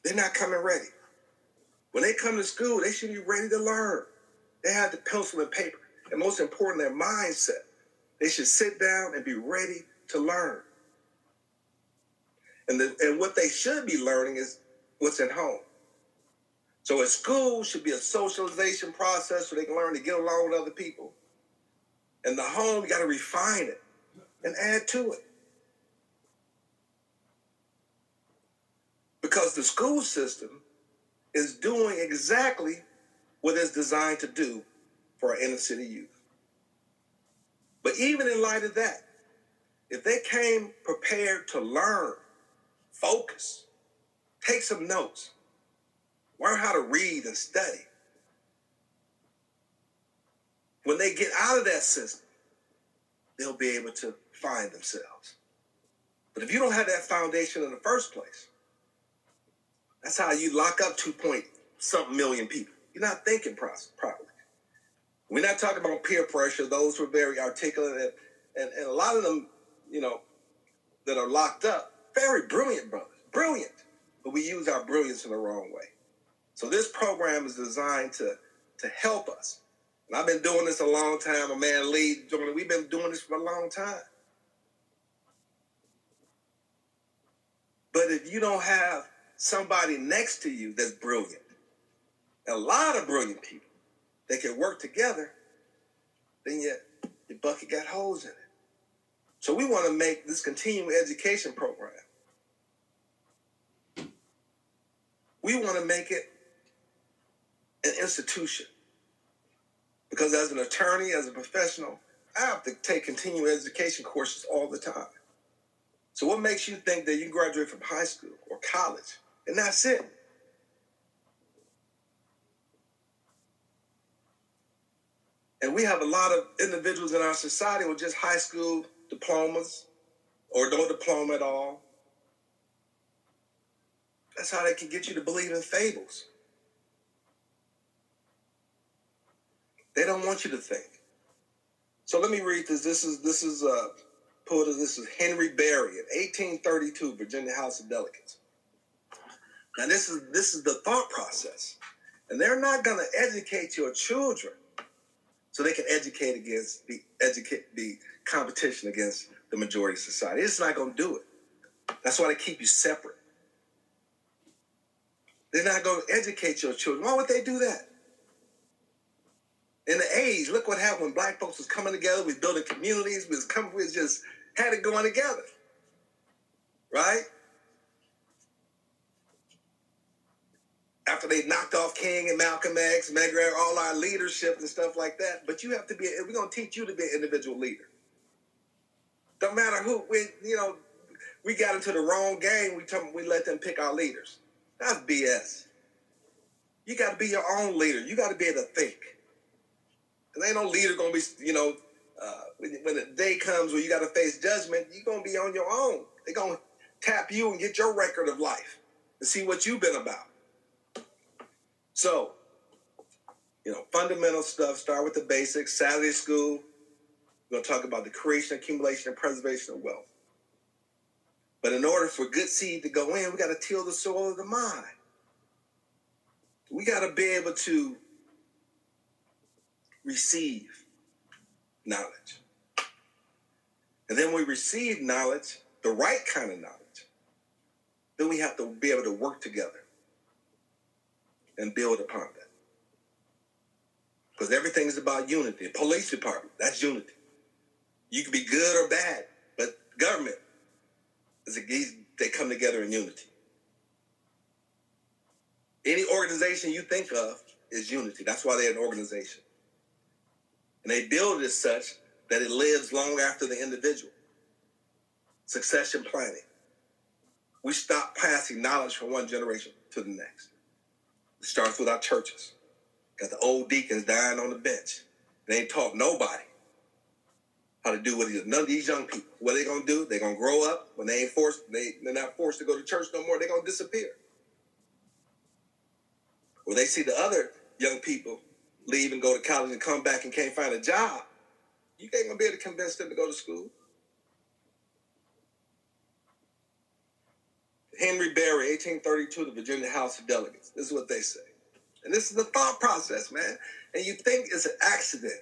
They're not coming ready. When they come to school, they should be ready to learn. They have the pencil and paper. And most important, their mindset. They should sit down and be ready to learn. And what they should be learning is what's at home. So at school should be a socialization process so they can learn to get along with other people. And the home, you got to refine it and add to it. Because the school system is doing exactly what it's designed to do for our inner city youth. But even in light of that, if they came prepared to learn, focus, take some notes, learn how to read and study, when they get out of that system, they'll be able to find themselves. But if you don't have that foundation in the first place, that's how you lock up 2-point-something million people. You're not thinking properly. We're not talking about peer pressure. Those who are very articulate and a lot of them, that are locked up, very brilliant brothers, brilliant. But we use our brilliance in the wrong way. So this program is designed to help us. And I've been doing this a long time. A man Lee, we've been doing this for a long time. But if you don't have somebody next to you that's brilliant, a lot of brilliant people that can work together, then your bucket got holes in it. So we want to make this continuing education program, we want to make it an institution. Because as an attorney, as a professional, I have to take continuing education courses all the time. So what makes you think that you graduate from high school or college and that's it? And we have a lot of individuals in our society with just high school diplomas or no diploma at all. That's how they can get you to believe in fables. They don't want you to think. So let me read this. This is Henry Berry in 1832, Virginia House of Delegates. Now this is the thought process. And they're not going to educate your children so they can educate against the competition against the majority of society. It's not going to do it. That's why they keep you separate. They're not going to educate your children. Why would they do that? In the 80s, look what happened when black folks was coming together. We was building communities. We just had it going together. Right? After they knocked off King and Malcolm X, Medgar, all our leadership and stuff like that. But you have to we're going to teach you to be an individual leader. Don't matter who, we got into the wrong game. We let them pick our leaders. That's BS. You got to be your own leader. You got to be able to think. Because ain't no leader going to be, when the day comes where you got to face judgment, you're going to be on your own. They're going to tap you and get your record of life and see what you've been about. So, fundamental stuff, start with the basics. Saturday school, we're going to talk about the creation, accumulation, and preservation of wealth. But in order for good seed to go in, we got to till the soil of the mind. We got to be able to receive knowledge. And then we receive knowledge, the right kind of knowledge. Then we have to be able to work together and build upon that. Because everything is about unity. The police department, that's unity. You can be good or bad, but government, they come together in unity. Any organization you think of is unity. That's why they're an organization. And they build it as such that it lives long after the individual. Succession planning. We stop passing knowledge from one generation to the next. It starts with our churches. Got the old deacons dying on the bench. They ain't taught nobody how to do what none of these young people. What they gonna do? They gonna grow up when they're not forced to go to church no more. They gonna disappear. When they see the other young people leave and go to college and come back and can't find a job, you ain't gonna be able to convince them to go to school. Henry Berry, 1832, the Virginia House of Delegates. This is what they say. And this is the thought process, man. And you think it's an accident.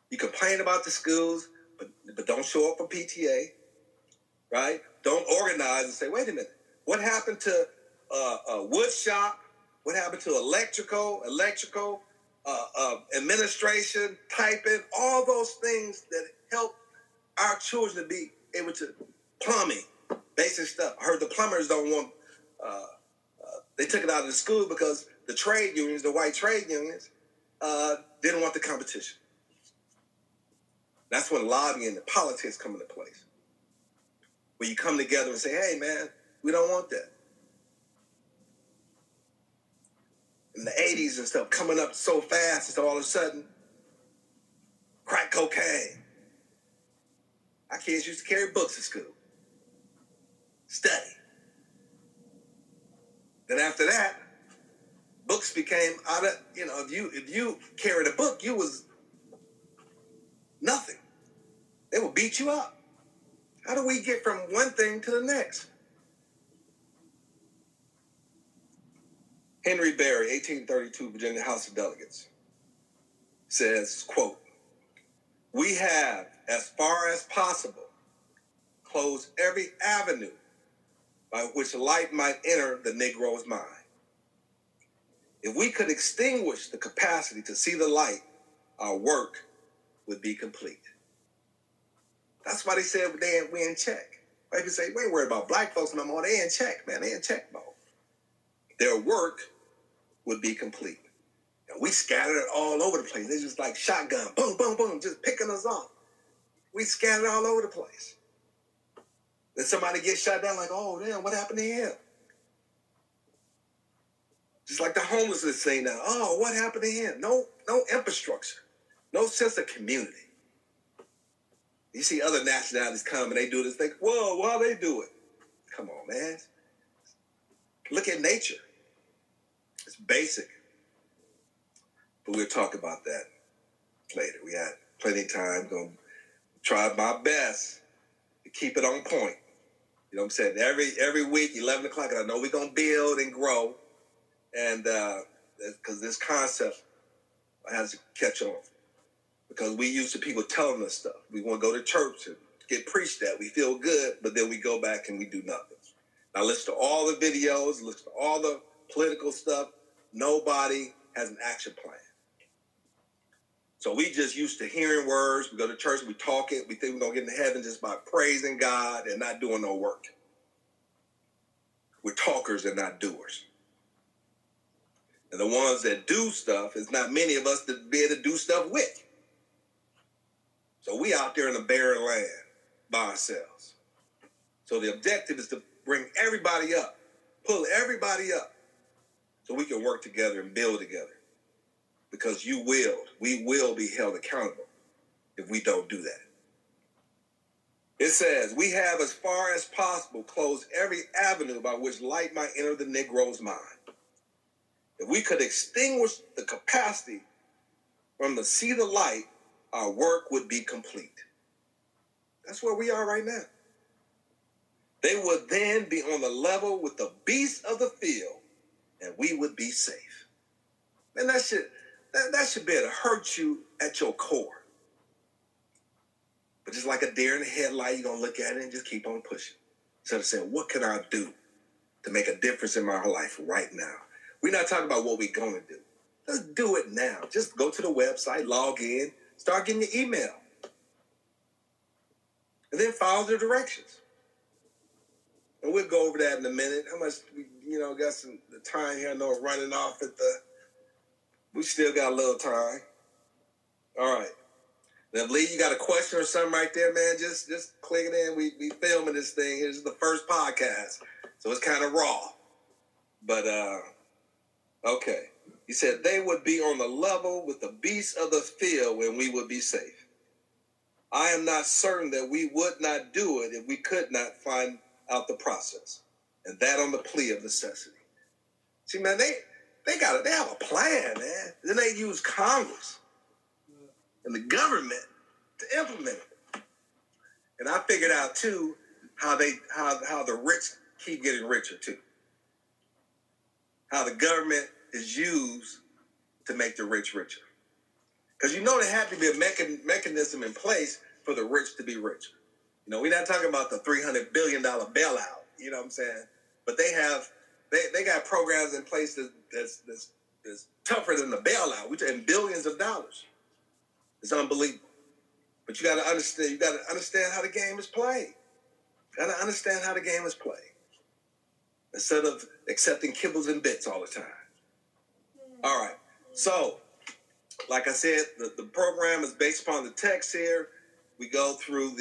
You complain about the schools, but don't show up for PTA, right? Don't organize and say, wait a minute, what happened to wood shop? What happened to electrical, administration, typing, all those things that help our children to be able to plumbing, basic stuff. I heard the plumbers don't want, they took it out of the school because the trade unions, the white trade unions, didn't want the competition. That's when lobbying and politics come into place. Where you come together and say, hey, man, we don't want that. In the 80s and stuff, coming up so fast, it's all of a sudden, crack cocaine. Our kids used to carry books to school. Study. Then after that, books became out of, if you carried a book, you was nothing. They will beat you up. How do we get from one thing to the next? Henry Berry, 1832, Virginia House of Delegates, says, quote, we have, as far as possible, closed every avenue by which light might enter the Negro's mind. If we could extinguish the capacity to see the light, our work would be complete. That's why they said we in check. Like you say, we ain't worried about black folks no more. They in check, man. They in check mode. Their work would be complete. And we scattered it all over the place. They just like shotgun, boom, boom, boom, just picking us off. We scattered all over the place. Then somebody gets shot down like, oh, damn, what happened to him? Just like the homelessness thing now. Oh, what happened to him? No infrastructure. No sense of community. You see other nationalities come and they do this thing. Whoa, why they do it? Come on, man. Look at nature. It's basic. But we'll talk about that later. We had plenty of time. Gonna try my best to keep it on point. You know what I'm saying? Every week, 11 o'clock, and I know we're going to build and grow. And because this concept has to catch on. Because we used to people telling us stuff. We want to go to church and get preached at. We feel good, but then we go back and we do nothing. Now listen to all the videos, listen to all the political stuff. Nobody has an action plan. So we just used to hearing words. We go to church, we talk it. We think we're going to get into heaven just by praising God and not doing no work. We're talkers and not doers. And the ones that do stuff, it's not many of us to be able to do stuff with. So we out there in the barren land by ourselves. So the objective is to bring everybody up, pull everybody up, so we can work together and build together. Because we will be held accountable if we don't do that. It says, we have as far as possible closed every avenue by which light might enter the Negro's mind. If we could extinguish the capacity from to see the light, our work would be complete. That's where we are right now. They would then be on the level with the beasts of the field, and we would be safe. Man, that should be able to hurt you at your core. But just like a deer in the headlight, you're going to look at it and just keep on pushing. Instead of saying, what can I do to make a difference in my life right now? We're not talking about what we're going to do. Let's do it now. Just go to the website, log in, start getting your email. And then follow the directions. And we'll go over that in a minute. How much, got some the time here. I know it's running off we still got a little time. All right. Now, Lee, you got a question or something right there, man? Just click it in. We filming this thing. This is the first podcast. So it's kind of raw. But, okay. He said they would be on the level with the beasts of the field when we would be safe. I am not certain that we would not do it if we could not find out the process. And that on the plea of necessity. See, man, they have a plan, man. Then they use Congress and the government to implement it. And I figured out too how the rich keep getting richer too. How the government is used to make the rich richer. Because there had to be a mechanism in place for the rich to be richer. We're not talking about the $300 billion bailout, you know what I'm saying? But they got programs in place that's tougher than the bailout. We're talking billions of dollars. It's unbelievable. But you got to understand how the game is played. You got to understand how the game is played. Instead of accepting kibbles and bits all the time. All right. So, like I said, the program is based upon the text here. We go through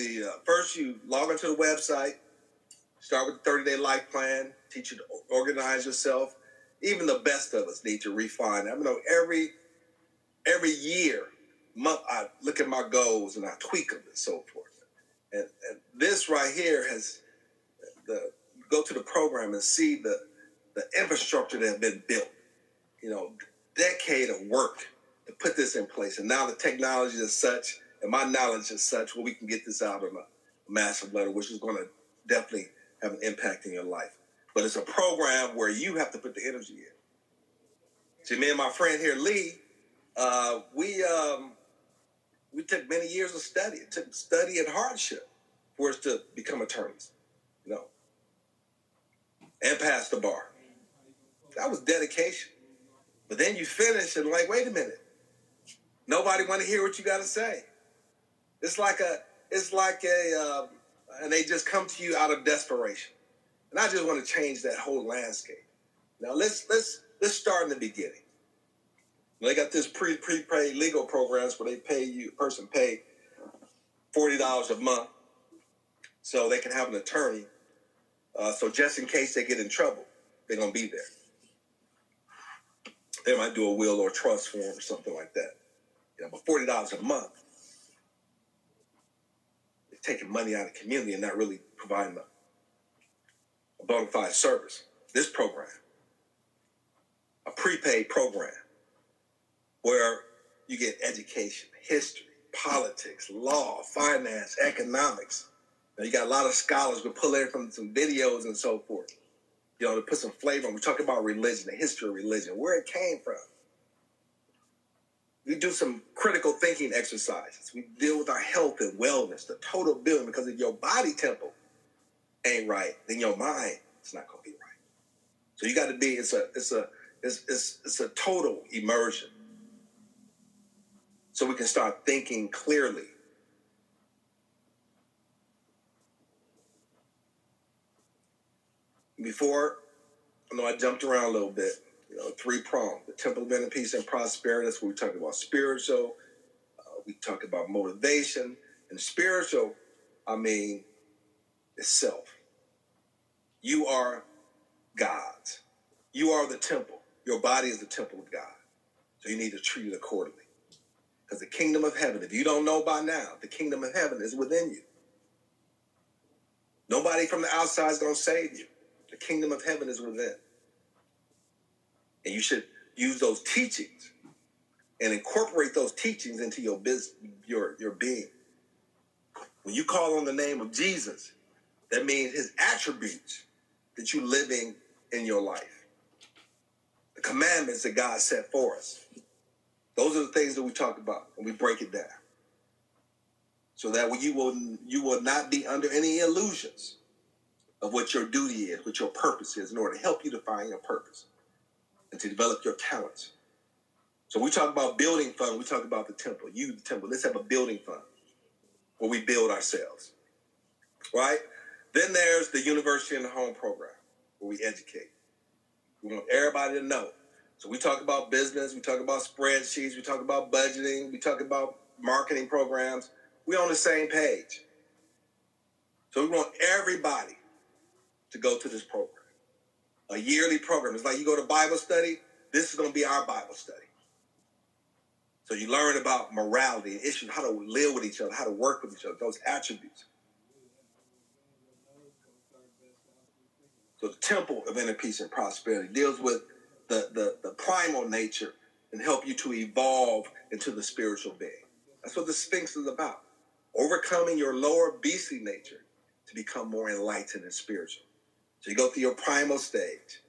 first you log into the website, start with the 30-day life plan, teach you to organize yourself. Even the best of us need to refine. Every year, month, I look at my goals and I tweak them and so forth. And this right here go to the program and see the infrastructure that has been built. Decade of work to put this in place. And now the technology is such, and my knowledge is such, where we can get this out on a massive level, which is going to definitely have an impact in your life. But it's a program where you have to put the energy in. See, me and my friend here, Lee, we took many years of study. It took study and hardship for us to become attorneys, and pass the bar. That was dedication. But then you finish and wait a minute. Nobody want to hear what you got to say. It's like and they just come to you out of desperation. And I just want to change that whole landscape. Now let's start in the beginning. They got this prepaid legal programs where person pay $40 a month so they can have an attorney. So just in case they get in trouble, they're going to be there. They might do a will or trust form or something like that. But $40 a month, they're taking money out of the community and not really providing a bona fide service. This program, a prepaid program where you get education, history, politics, law, finance, economics. You got a lot of scholars who pull in from some videos and so forth, to put some flavor on. We talk about religion, the history of religion, where it came from. We do some critical thinking exercises. We deal with our health and wellness, the total building, because if your body temple ain't right, then your mind is not going to be right. So you got to be. It's a total immersion. So we can start thinking clearly. Before, I jumped around a little bit. 3-pronged. The temple of inner peace and prosperity. That's what we talk about. Spiritual. We talk about motivation. And spiritual, is self. You are God's. You are the temple. Your body is the temple of God. So you need to treat it accordingly. Because the kingdom of heaven, if you don't know by now, the kingdom of heaven is within you. Nobody from the outside is going to save you. The kingdom of heaven is within. And you should use those teachings and incorporate those teachings into your business, your being. When you call on the name of Jesus, that means his attributes that you're living in your life. The commandments that God set for us. Those are the things that we talk about and we break it down. So that you will not be under any illusions of what your duty is, what your purpose is, in order to help you to find your purpose and to develop your talents. So we talk about building fund, we talk about the temple. The temple. Let's have a building fund where we build ourselves. Right? Then there's the University in the Home program where we educate. We want everybody to know. So we talk about business, we talk about spreadsheets, we talk about budgeting, we talk about marketing programs. We're on the same page. So we want everybody to go to this program. A yearly program. It's like you go to Bible study. This is going to be our Bible study. So you learn about morality and issues, how to live with each other, how to work with each other, those attributes. So the temple of inner peace and prosperity deals with the primal nature and help you to evolve into the spiritual being. That's what the Sphinx is about. Overcoming your lower beastly nature to become more enlightened and spiritual. So you go through your primal stage.